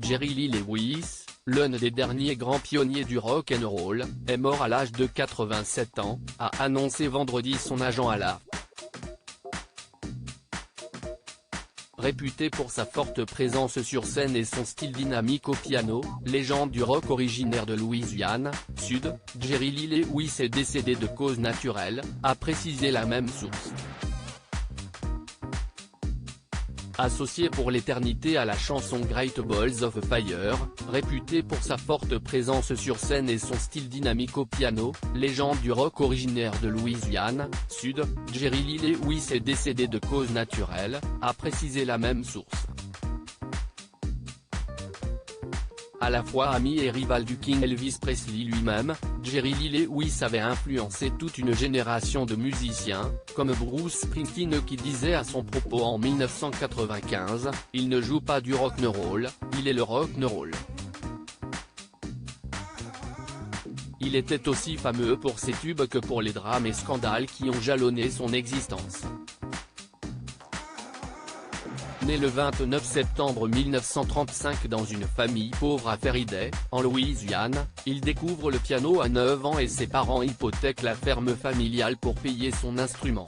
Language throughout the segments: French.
Jerry Lee Lewis, l'un des derniers grands pionniers du rock and roll, est mort à l'âge de 87 ans, a annoncé vendredi son agent à la. Réputé pour sa forte présence sur scène et son style dynamique au piano, légende du rock originaire de Louisiane, Sud, Jerry Lee Lewis est décédé de cause naturelle, a précisé la même source. Associé pour l'éternité à la chanson Great Balls of Fire, réputé pour sa forte présence sur scène et son style dynamique au piano, légende du rock originaire de Louisiane, Sud, Jerry Lee Lewis est décédé de cause naturelle, a précisé la même source. À la fois ami et rival du King Elvis Presley lui-même, Jerry Lee Lewis avait influencé toute une génération de musiciens, comme Bruce Springsteen qui disait à son propos en 1995, « Il ne joue pas du rock'n'roll, il est le rock'n'roll ». Il était aussi fameux pour ses tubes que pour les drames et scandales qui ont jalonné son existence. Né le 29 septembre 1935 dans une famille pauvre à Feriday, en Louisiane, il découvre le piano à 9 ans et ses parents hypothèquent la ferme familiale pour payer son instrument.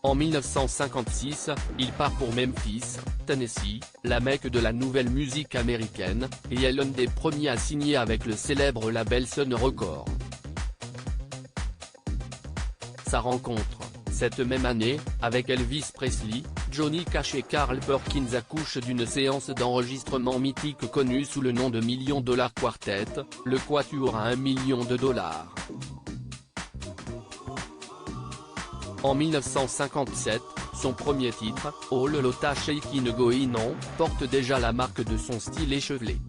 En 1956, il part pour Memphis, Tennessee, la mecque de la nouvelle musique américaine, et est l'un des premiers à signer avec le célèbre label Sun Records. Sa rencontre, cette même année, avec Elvis Presley, Johnny Cash et Carl Perkins accouche d'une séance d'enregistrement mythique connue sous le nom de $1 Million Quartet, le quatuor à $1 million. En 1957, son premier titre, All Lotta Shakin' Goin' On, porte déjà la marque de son style échevelé.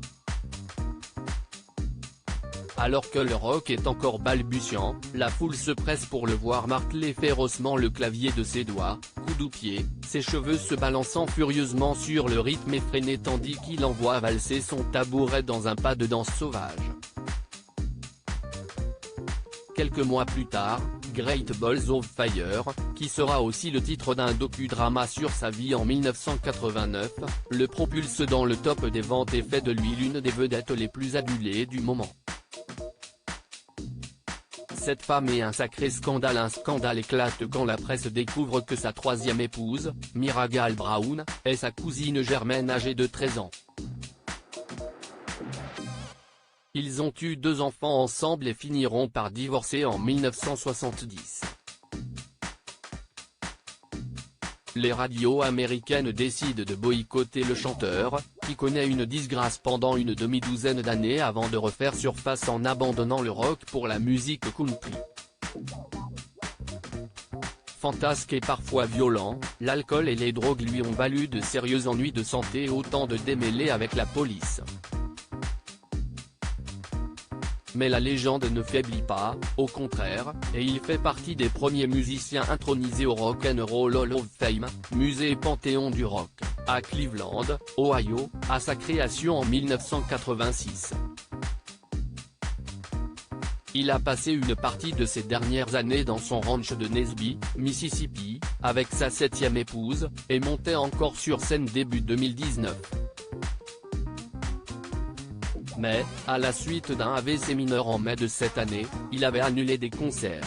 Alors que le rock est encore balbutiant, la foule se presse pour le voir marteler férocement le clavier de ses doigts, coups de pied, ses cheveux se balançant furieusement sur le rythme effréné tandis qu'il envoie valser son tabouret dans un pas de danse sauvage. Quelques mois plus tard, Great Balls of Fire, qui sera aussi le titre d'un docudrama sur sa vie en 1989, le propulse dans le top des ventes et fait de lui l'une des vedettes les plus adulées du moment. Cette femme est un sacré scandale. Un scandale éclate quand la presse découvre que sa troisième épouse, Mira Gale Brown, est sa cousine germaine âgée de 13 ans. Ils ont eu 2 enfants ensemble et finiront par divorcer en 1970. Les radios américaines décident de boycotter le chanteur, qui connaît une disgrâce pendant une demi-douzaine d'années avant de refaire surface en abandonnant le rock pour la musique country. Fantasque et parfois violent, l'alcool et les drogues lui ont valu de sérieux ennuis de santé et autant de démêlés avec la police. Mais la légende ne faiblit pas, au contraire, et il fait partie des premiers musiciens intronisés au Rock and Roll Hall of Fame, musée et panthéon du rock, à Cleveland, Ohio, à sa création en 1986. Il a passé une partie de ses dernières années dans son ranch de Nesby, Mississippi, avec sa 7e épouse, et montait encore sur scène début 2019. Mais, à la suite d'un AVC mineur en mai de cette année, il avait annulé des concerts.